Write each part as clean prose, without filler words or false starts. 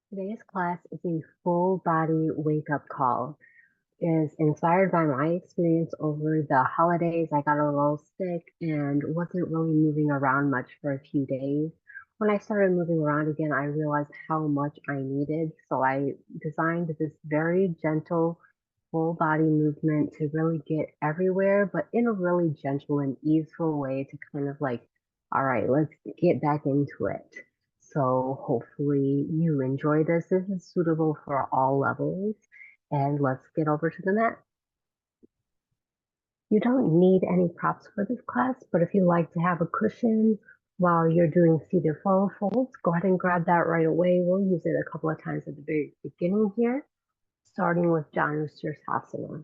Today's class is a full body wake up call. It is inspired by my experience over the holidays. I got a little sick and wasn't really moving around much for a few days. When I started moving around again, I realized how much I needed. So I designed this very gentle full body movement to really get everywhere, but in a really gentle and easeful way to kind of like, all right, let's get back into it. So hopefully you enjoy this. This is suitable for all levels. And let's get over to the mat. You don't need any props for this class, but if you like to have a cushion while you're doing seated forward folds, go ahead and grab that right away. We'll use it a couple of times at the very beginning here, starting with Janu Sirsasana.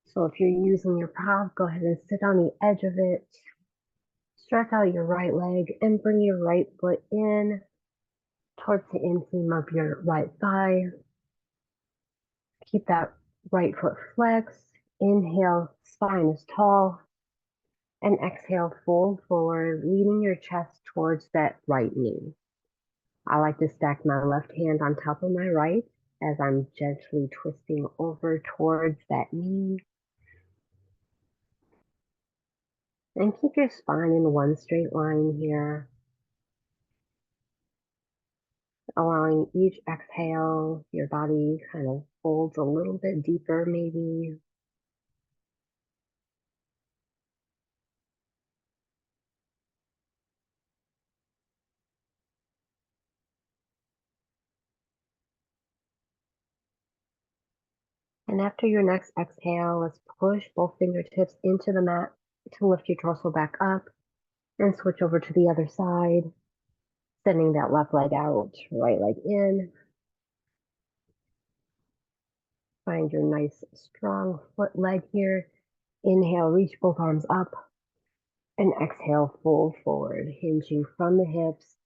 So if you're using your prop, go ahead and sit on the edge of it. Stretch out your right leg and bring your right foot in towards the inseam of your right thigh. Keep that right foot flexed. Inhale, spine is tall. And exhale, fold forward, leaning your chest towards that right knee. I like to stack my left hand on top of my right as I'm gently twisting over towards that knee. And keep your spine in one straight line here. Allowing each exhale, your body kind of folds a little bit deeper maybe. And after your next exhale, let's push both fingertips into the mat to lift your torso back up and switch over to the other side. Sending that left leg out, right leg in. Find your nice strong foot leg here. Inhale, reach both arms up. And exhale, fold forward, hinging from the hips.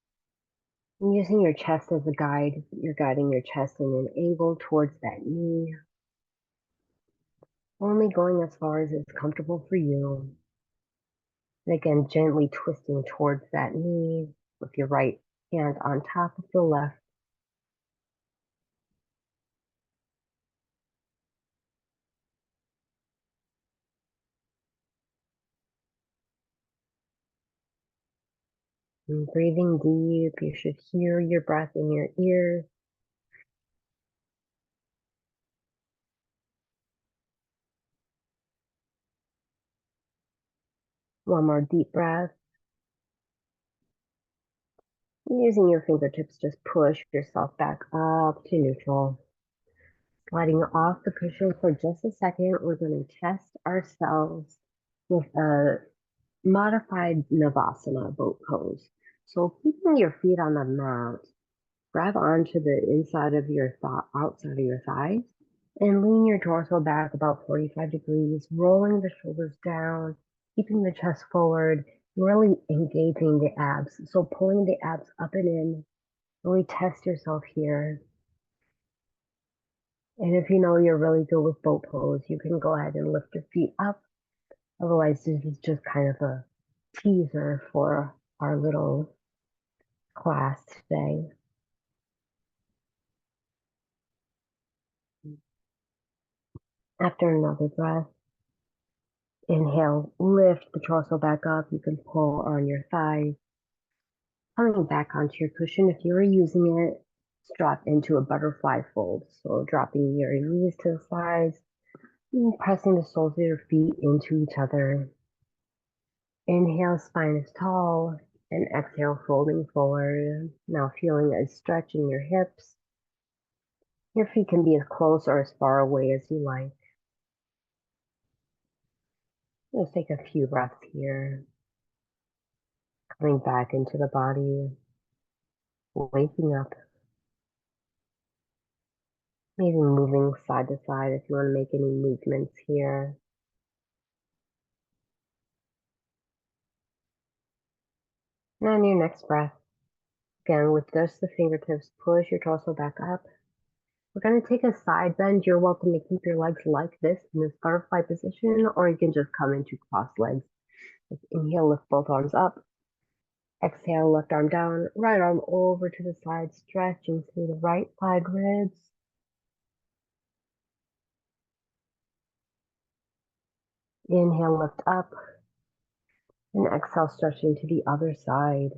And using your chest as a guide, you're guiding your chest in an angle towards that knee. Only going as far as is comfortable for you. And again, gently twisting towards that knee with your right hand on top of the left. And breathing deep, you should hear your breath in your ears. One more deep breath. Using your fingertips, just push yourself back up to neutral. Sliding off the cushion for just a second, we're going to test ourselves with a modified Navasana boat pose. So keeping your feet on the mat, grab onto the inside of your outside of your thighs, and lean your torso back about 45 degrees, rolling the shoulders down, keeping the chest forward, really engaging the abs. So pulling the abs up and in, really test yourself here. And if you know you're really good with boat pose, you can go ahead and lift your feet up. Otherwise, this is just kind of a teaser for our little class today. After another breath, inhale, lift the torso back up. You can pull on your thighs. Coming back onto your cushion, if you're using it, drop into a butterfly fold. So dropping your knees to the sides, and pressing the soles of your feet into each other. Inhale, spine is tall, and exhale, folding forward. Now feeling a stretch in your hips. Your feet can be as close or as far away as you like. Let's take a few breaths here. Coming back into the body, waking up. Maybe moving side to side if you want to make any movements here. And on your next breath, again with just the fingertips, push your torso back up. We're going to take a side bend. You're welcome to keep your legs like this in this butterfly position, or you can just come into cross legs. Let's inhale, lift both arms up. Exhale, left arm down, right arm over to the side, stretching through the right side ribs. Inhale, lift up, and exhale, stretching to the other side.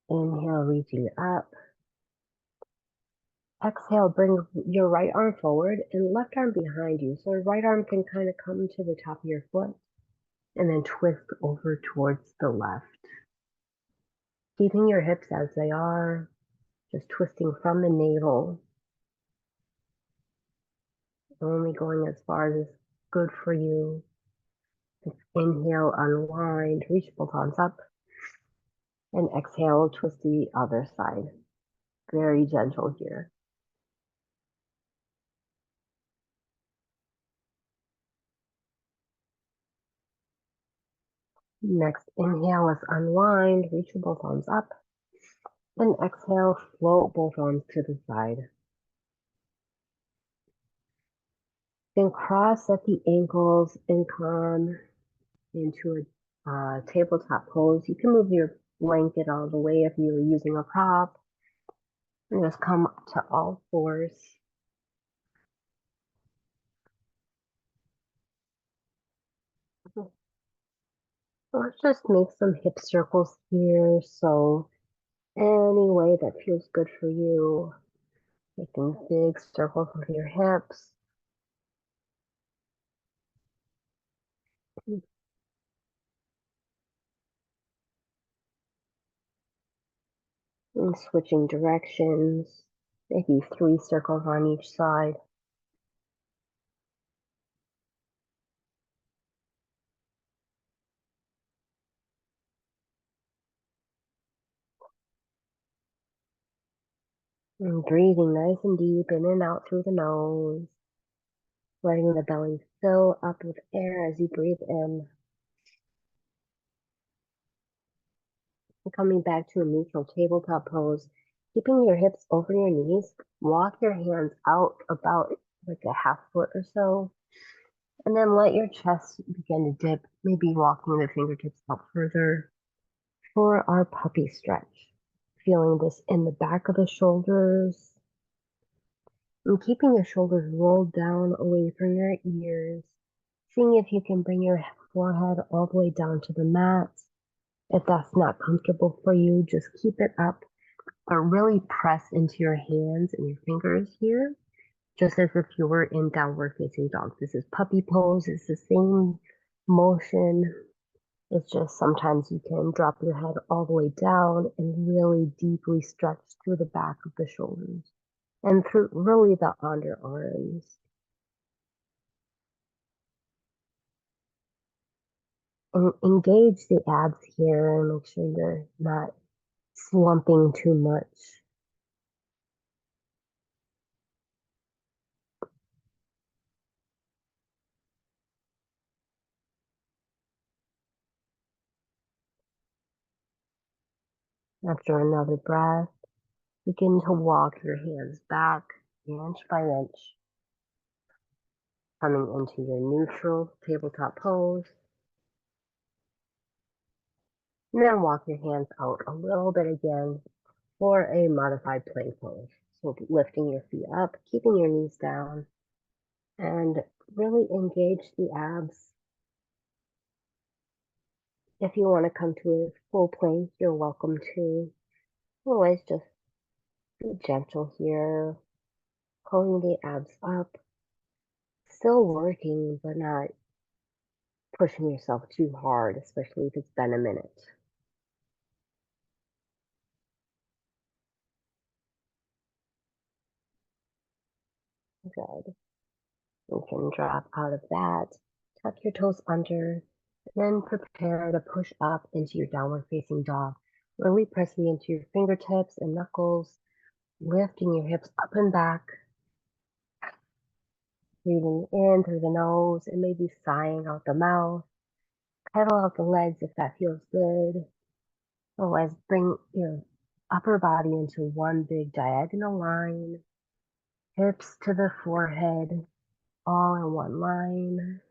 Inhale, reaching up. Exhale, bring your right arm forward and left arm behind you. So your right arm can kind of come to the top of your foot and then twist over towards the left. Keeping your hips as they are, just twisting from the navel, only going as far as is good for you. Inhale, unwind, reach both arms up, and exhale, twist the other side. Very gentle here. Next, inhale, let's unwind, reach both arms up, and exhale, float both arms to the side. Then cross at the ankles and come into a tabletop pose. You can move your blanket out of the way if you're using a prop. And just come to all fours. Let's just make some hip circles here. So any way that feels good for you. Making big circles with your hips. And switching directions. Maybe 3 circles on each side. And breathing nice and deep in and out through the nose. Letting the belly fill up with air as you breathe in. And coming back to a neutral tabletop pose. Keeping your hips over your knees. Walk your hands out about like a half foot or so. And then let your chest begin to dip, maybe walking the fingertips out further for our puppy stretch. Feeling this in the back of the shoulders. And keeping your shoulders rolled down away from your ears. Seeing if you can bring your forehead all the way down to the mat. If that's not comfortable for you, just keep it up, but really press into your hands and your fingers here, just as if you were in downward facing dog. This is puppy pose. It's the same motion. It's just sometimes you can drop your head all the way down and really deeply stretch through the back of the shoulders and through really the underarms. And engage the abs here and make sure you're not slumping too much. After another breath, begin to walk your hands back inch by inch, coming into your neutral tabletop pose. And then walk your hands out a little bit again for a modified plank pose. So lifting your feet up, keeping your knees down, and really engage the abs. If you want to come to a full plank, you're welcome to. Otherwise, just be gentle here, pulling the abs up. Still working, but not pushing yourself too hard, especially if it's been a minute. Good. You can drop out of that, tuck your toes under, then prepare to push up into your downward facing dog. Really pressing into your fingertips and knuckles, lifting your hips up and back, breathing in through the nose and maybe sighing out the mouth. Pedal out the legs if that feels good. Otherwise, bring your upper body into one big diagonal line, hips to the forehead, all in one line.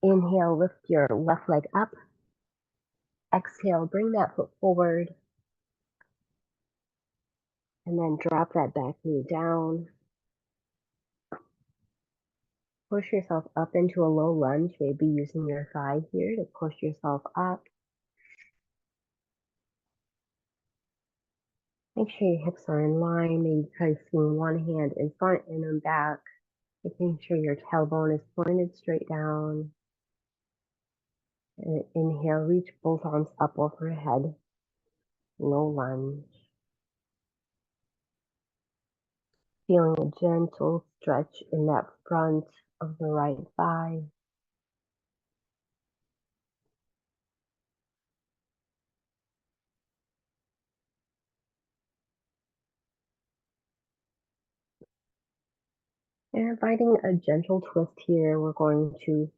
Inhale, lift your left leg up. Exhale, bring that foot forward. And then drop that back knee down. Push yourself up into a low lunge, maybe using your thigh here to push yourself up. Make sure your hips are in line, maybe placing one hand in front and in back. Making sure your tailbone is pointed straight down. And inhale, reach both arms up overhead. Low lunge. Feeling a gentle stretch in that front of the right thigh. And inviting a gentle twist here, we're going to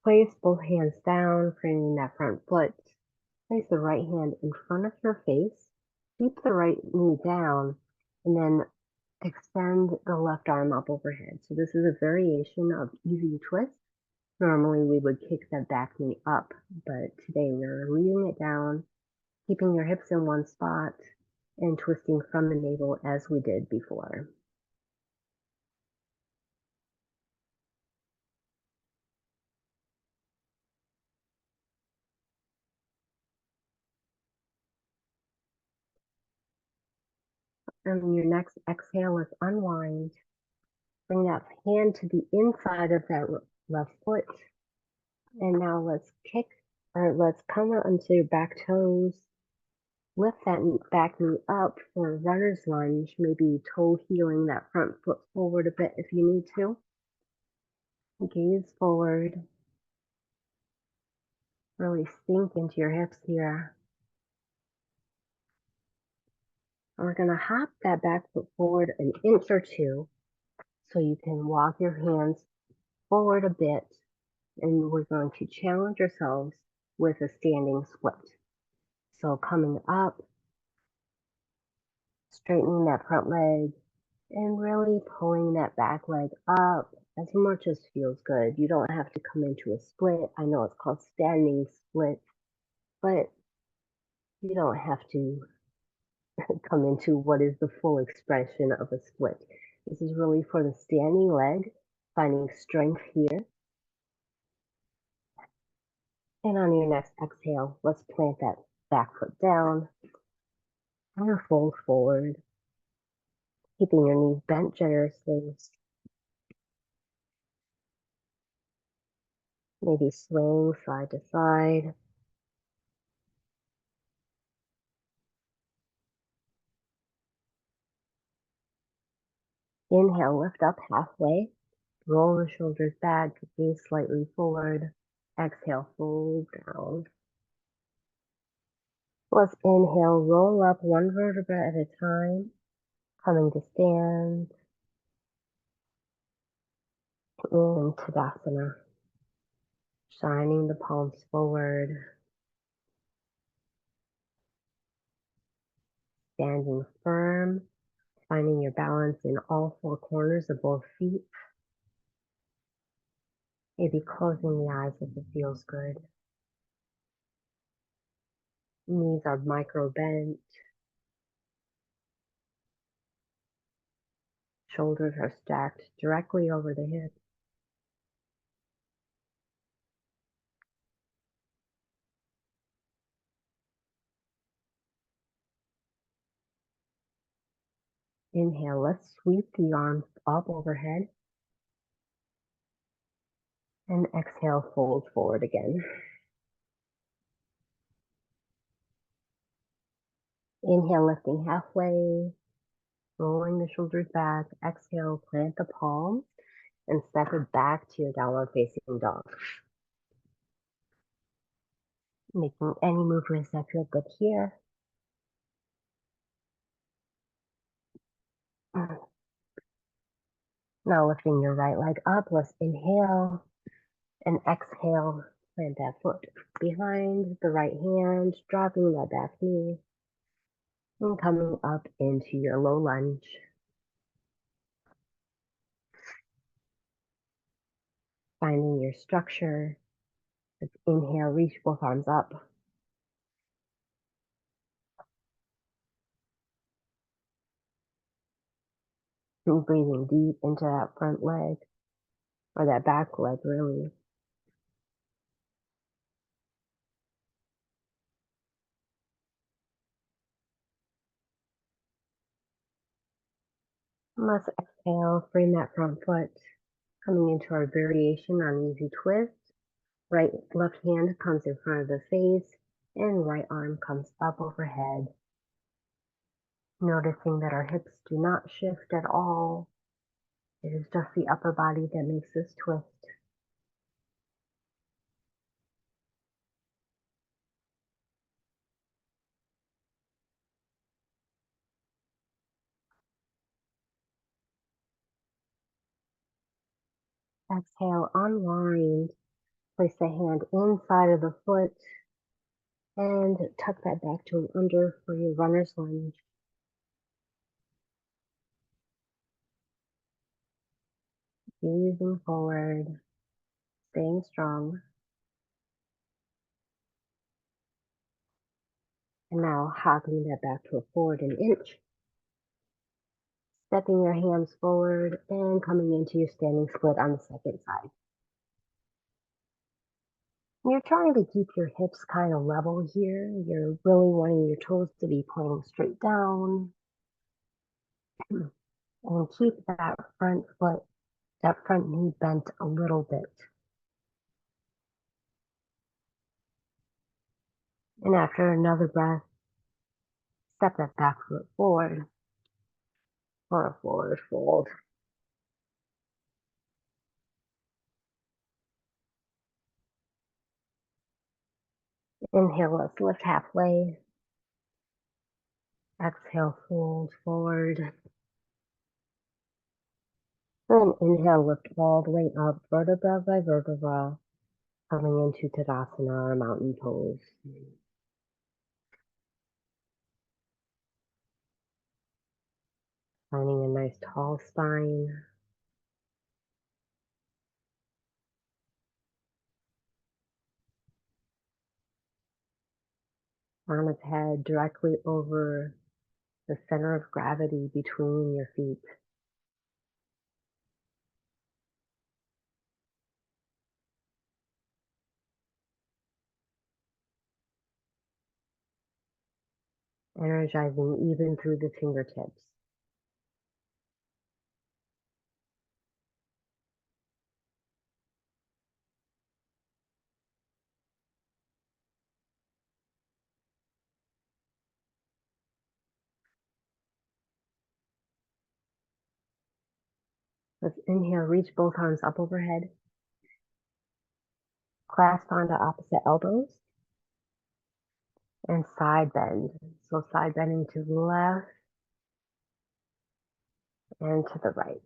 place both hands down, creating that front foot. Place the right hand in front of your face. Keep the right knee down, and then extend the left arm up overhead. So this is a variation of easy twist. Normally we would kick the back knee up, but today we're leaving it down, keeping your hips in one spot, and twisting from the navel as we did before. And your next exhale, let's unwind. Bring that hand to the inside of that left foot. And now let's let's come onto your back toes. Lift that back knee up for a runner's lunge, maybe toe heeling that front foot forward a bit if you need to. Gaze forward. Really sink into your hips here. And we're going to hop that back foot forward an inch or two so you can walk your hands forward a bit. And we're going to challenge ourselves with a standing split. So coming up, straightening that front leg, and really pulling that back leg up as much as feels good. You don't have to come into a split. I know it's called standing split, but you don't have to come into what is the full expression of a split. This is really for the standing leg, finding strength here. And on your next exhale, let's plant that back foot down and fold forward, keeping your knees bent generously. Maybe swaying side to side. Inhale, lift up halfway. Roll the shoulders back, gaze slightly forward. Exhale, fold down. Let's inhale, roll up one vertebra at a time. Coming to stand in Tadasana. Shining the palms forward. Standing firm. Finding your balance in all four corners of both feet. Maybe closing the eyes if it feels good. Knees are micro bent. Shoulders are stacked directly over the hips. Inhale, let's sweep the arms up overhead. And exhale, fold forward again. Inhale, lifting halfway, rolling the shoulders back. Exhale, plant the palms and step it back to your downward facing dog. Making any movements that feel good here. Now lifting your right leg up, let's inhale and exhale. Plant that foot behind the right hand, dropping that back knee. And coming up into your low lunge. Finding your structure. Let's inhale, reach both arms up. And breathing deep into that front leg, or that back leg, really. And let's exhale, frame that front foot. Coming into our variation on easy twist. Right, left hand comes in front of the face, and right arm comes up overhead. Noticing that our hips do not shift at all. It is just the upper body that makes this twist. Exhale, unwind. Place the hand inside of the foot and tuck that back to an under for your runner's lunge. Easing forward, staying strong. And now hopping that back to a forward an inch. Stepping your hands forward and coming into your standing split on the second side. You're trying to keep your hips kind of level here. You're really wanting your toes to be pointing straight down. And keep that front foot, that front knee bent a little bit. And after another breath, step that back foot forward for a forward fold. Inhale, let's lift halfway. Exhale, fold forward. And inhale, lift all the way up, vertebra by vertebra, coming into Tadasana or mountain pose. Finding a nice tall spine. Arm of head directly over the center of gravity between your feet. Energizing even through the fingertips. Let's inhale, reach both arms up overhead. Clasp onto opposite elbows. And side bend. So side bending to the left and to the right.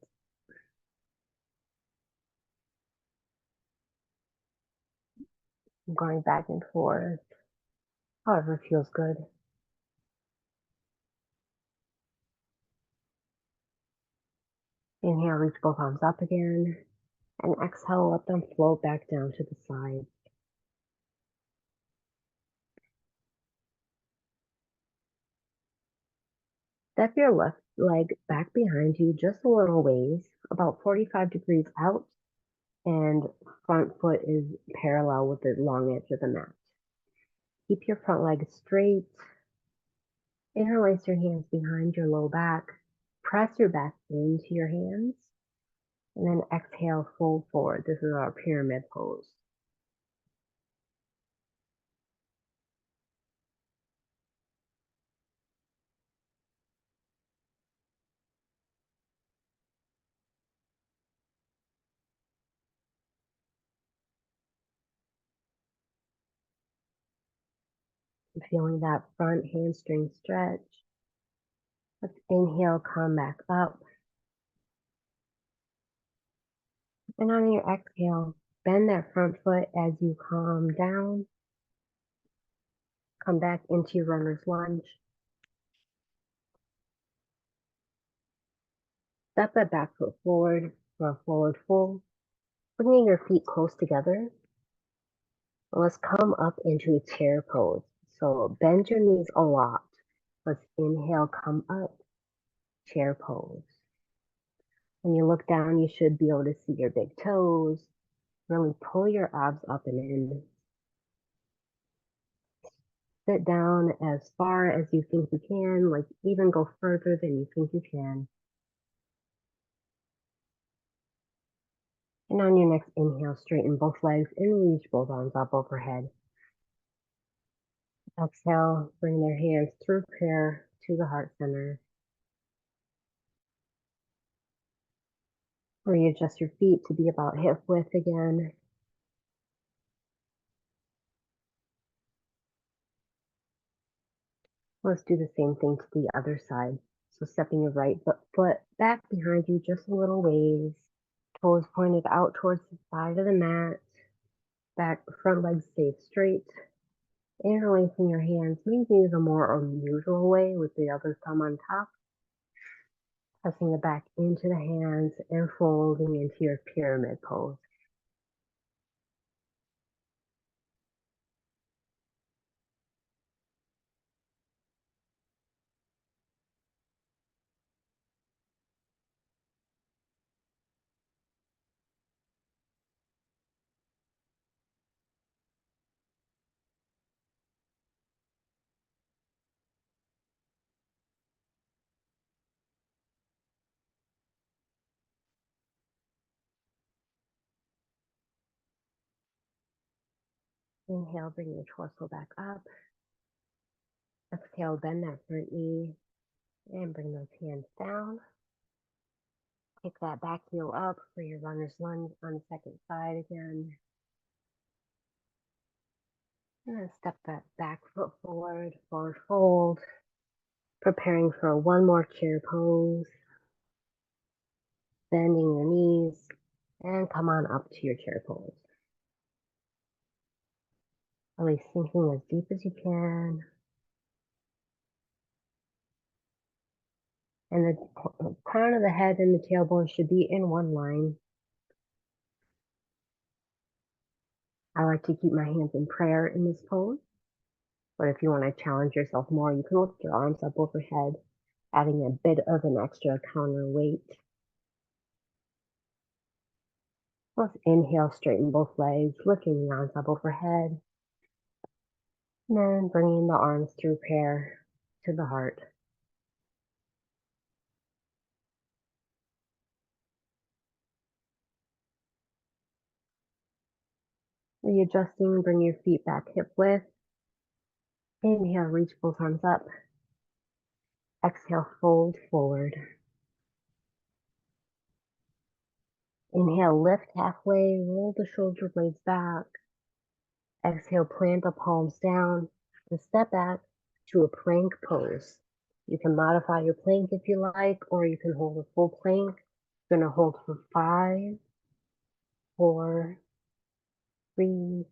Going back and forth, however feels good. Inhale, reach both arms up again. And exhale, let them float back down to the side. Step your left leg back behind you just a little ways, about 45 degrees out, and front foot is parallel with the long edge of the mat. Keep your front leg straight. Interlace your hands behind your low back. Press your back into your hands. And then exhale, fold forward. This is our pyramid pose. Feeling that front hamstring stretch. Let's inhale, come back up. And on your exhale, bend that front foot as you calm down. Come back into your runner's lunge. Step that back foot forward for a forward fold, bringing your feet close together. Let's come up into a chair pose. So bend your knees a lot. Let's inhale, come up, chair pose. When you look down, you should be able to see your big toes. Really pull your abs up and in. Sit down as far as you think you can, like even go further than you think you can. And on your next inhale, straighten both legs and reach both arms up overhead. Exhale, bring their hands through prayer to the heart center. Readjust your feet to be about hip width again. Let's do the same thing to the other side. So stepping your right foot back behind you just a little ways. Toes pointed out towards the side of the mat. Back front leg stays straight. Interlacing your hands, maybe use a more unusual way with the other thumb on top. Pressing the back into the hands and folding into your pyramid pose. Inhale, bring your torso back up. Exhale, bend that front knee and bring those hands down. Kick that back heel up for your runner's lunge on the second side again. And then step that back foot forward, forward fold. Preparing for one more chair pose. Bending your knees and come on up to your chair pose. Really sinking as deep as you can. And the crown of the head and the tailbone should be in one line. I like to keep my hands in prayer in this pose. But if you want to challenge yourself more, you can lift your arms up overhead, adding a bit of an extra counterweight. Let's inhale, straighten both legs, lifting the arms up overhead. And then bringing the arms through prayer to the heart. Readjusting, bring your feet back hip width. Inhale, reach both arms up. Exhale, fold forward. Inhale, lift halfway, roll the shoulder blades back. Exhale, plant the palms down and step back to a plank pose. You can modify your plank if you like, or you can hold a full plank. You're gonna hold for 5, 4, 3,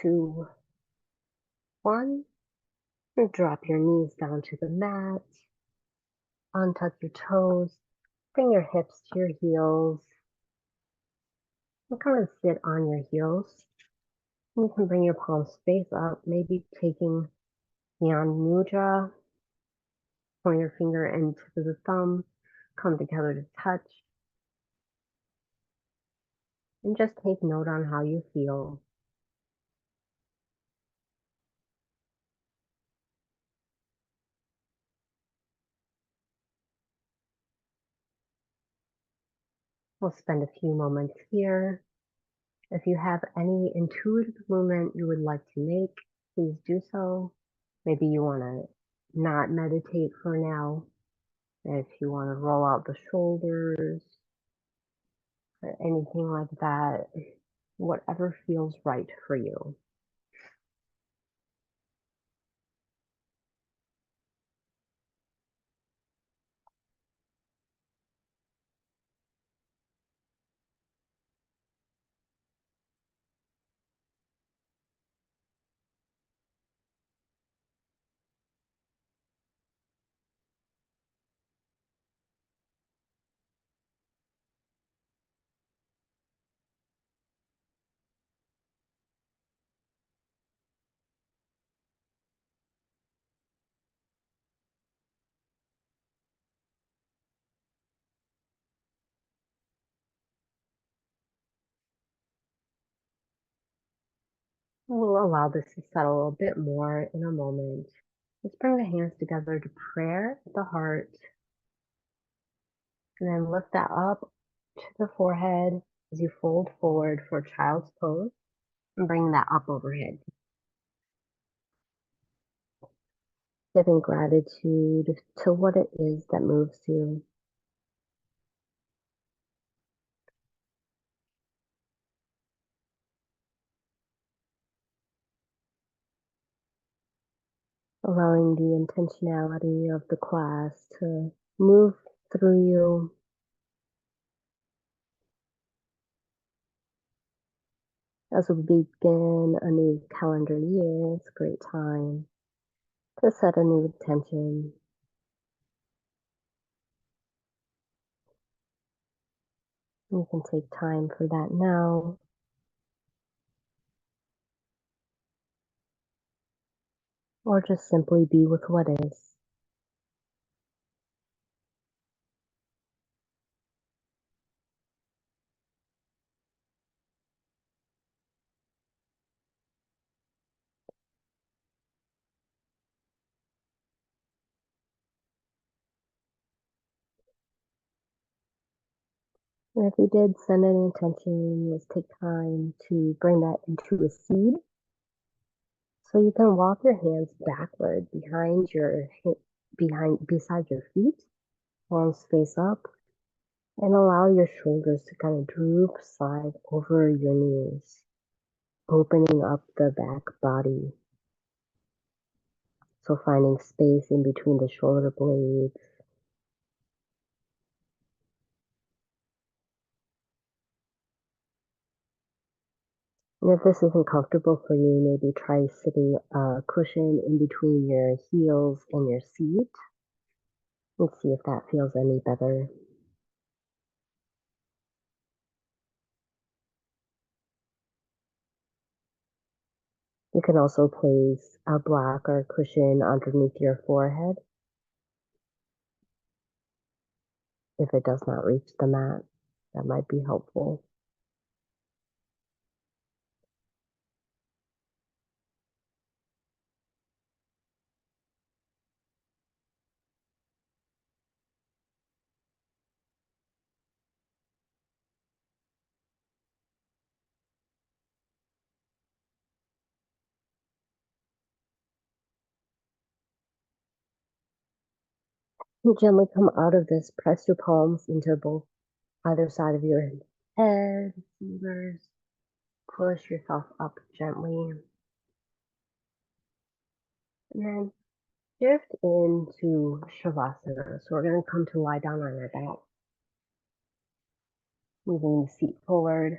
2, 1. And drop your knees down to the mat. Untuck your toes. Bring your hips to your heels. And kind of sit on your heels. You can bring your palms face up, maybe taking Yan Mudra, pointer finger and tip of the thumb, come together to touch. And just take note on how you feel. We'll spend a few moments here. If you have any intuitive movement you would like to make, please do so. Maybe you want to not meditate for now. If you want to roll out the shoulders or anything like that, whatever feels right for you. We'll allow this to settle a bit more in a moment. Let's bring the hands together to prayer at the heart, and then lift that up to the forehead as you fold forward for child's pose and bring that up overhead. Giving gratitude to what it is that moves you. Allowing the intentionality of the class to move through you. As we begin a new calendar year, it's a great time to set a new intention. You can take time for that now, or just simply be with what is. And if you did send an intention, let's take time to bring that into a seed. So you can walk your hands backward beside your feet, palms face up, and allow your shoulders to kind of droop side over your knees, opening up the back body. So finding space in between the shoulder blades. And if this isn't comfortable for you, maybe try sitting a cushion in between your heels and your seat and see if that feels any better. You can also place a block or a cushion underneath your forehead if it does not reach the mat. That might be helpful. You gently come out of this, press your palms into both either side of your head, fingers, push yourself up gently, and then shift into Shavasana. So we're going to come to lie down on our back, moving the seat forward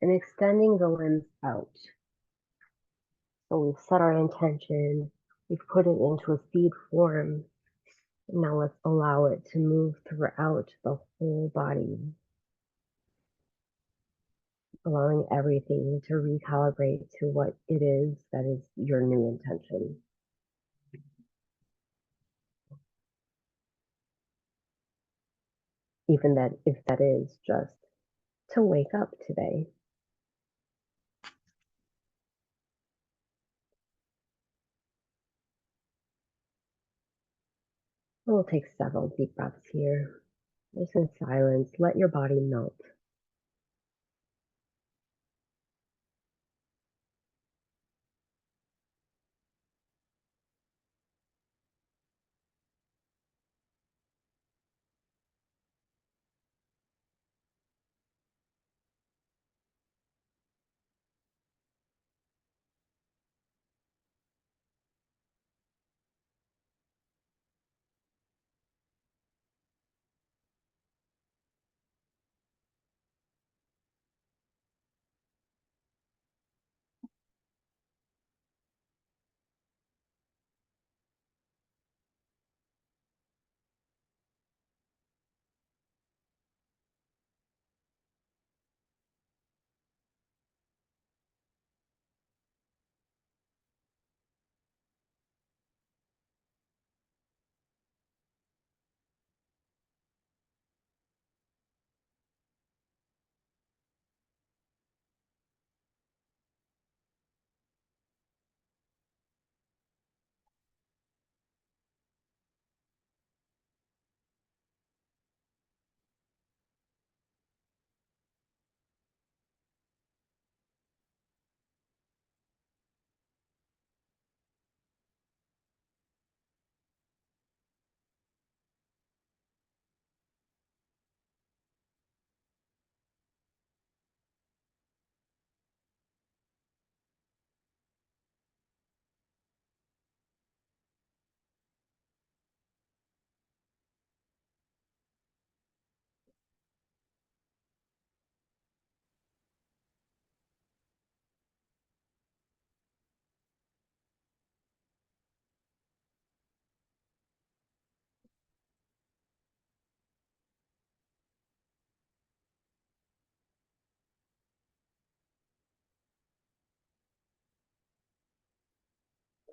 and extending the limbs out. So we've set our intention, we've put it into a seed form. Now let's allow it to move throughout the whole body, allowing everything to recalibrate to what it is that is your new intention. Even that if that is just to wake up today. We'll take several deep breaths here. Just in silence, let your body melt.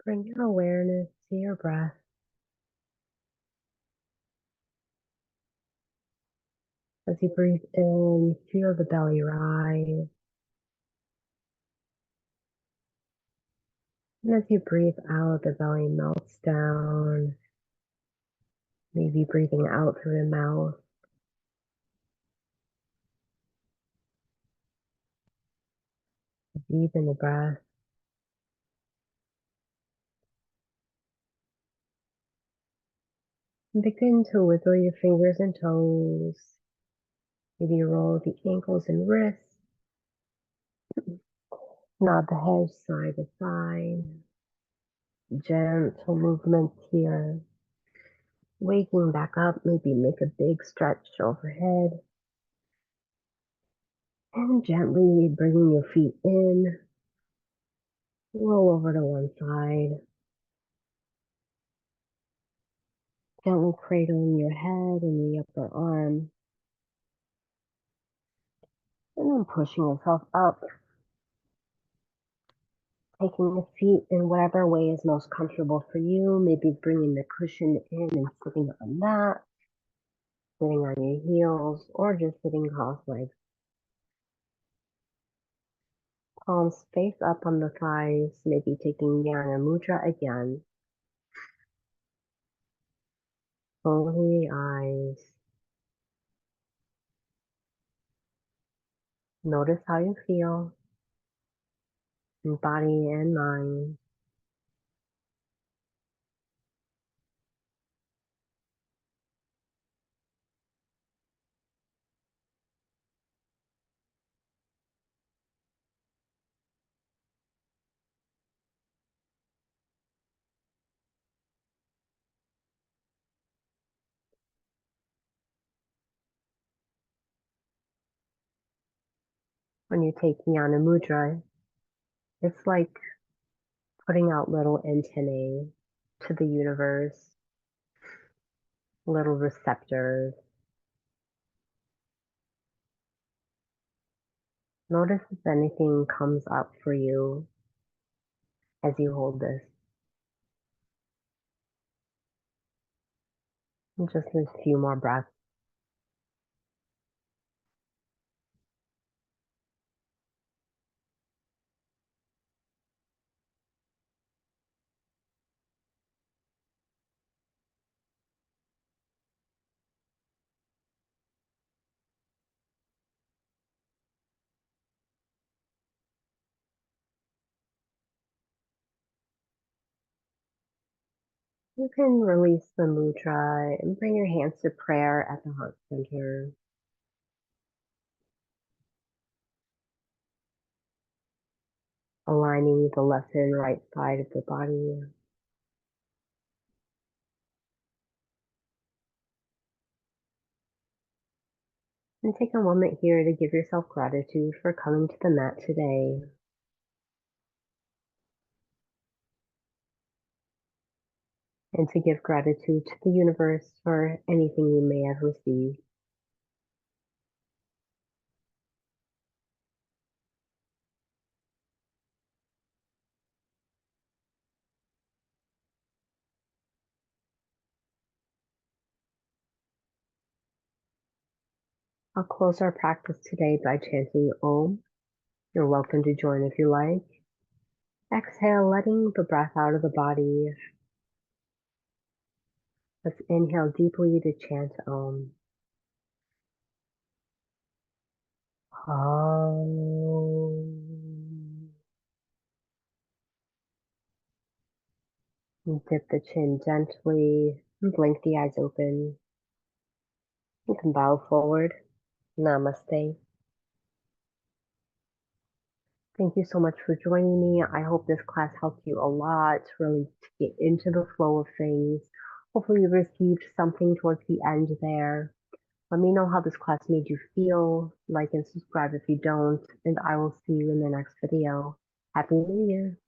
Bring your awareness to your breath. As you breathe in, feel the belly rise. And as you breathe out, the belly melts down, maybe breathing out through the mouth. Deepen the breath. And begin to wiggle your fingers and toes. Maybe roll the ankles and wrists. Nod the head side to side. Gentle movements here. Waking back up, maybe make a big stretch overhead. And gently bringing your feet in. Roll over to one side. Gently cradling your head and the upper arm. And then pushing yourself up. Taking the feet in whatever way is most comfortable for you. Maybe bringing the cushion in and sitting on that. Sitting on your heels or just sitting cross-legged. Palms face up on the thighs. Maybe taking Jnana Mudra again. Closing the eyes. Notice how you feel in body and mind. When you take Jnana Mudra, it's like putting out little antennae to the universe, little receptors. Notice if anything comes up for you as you hold this. And just a few more breaths. You can release the mudra and bring your hands to prayer at the heart center. Aligning the left and right side of the body. And take a moment here to give yourself gratitude for coming to the mat today. And to give gratitude to the universe for anything you may have received. I'll close our practice today by chanting Om. You're welcome to join if you like. Exhale, letting the breath out of the body. Let's inhale deeply to chant Om. Om. And dip the chin gently and blink the eyes open. You can bow forward. Namaste. Thank you so much for joining me. I hope this class helped you a lot really to get into the flow of things. Hopefully you received something towards the end there. Let me know how this class made you feel. Like and subscribe if you don't, and I will see you in the next video. Happy New Year.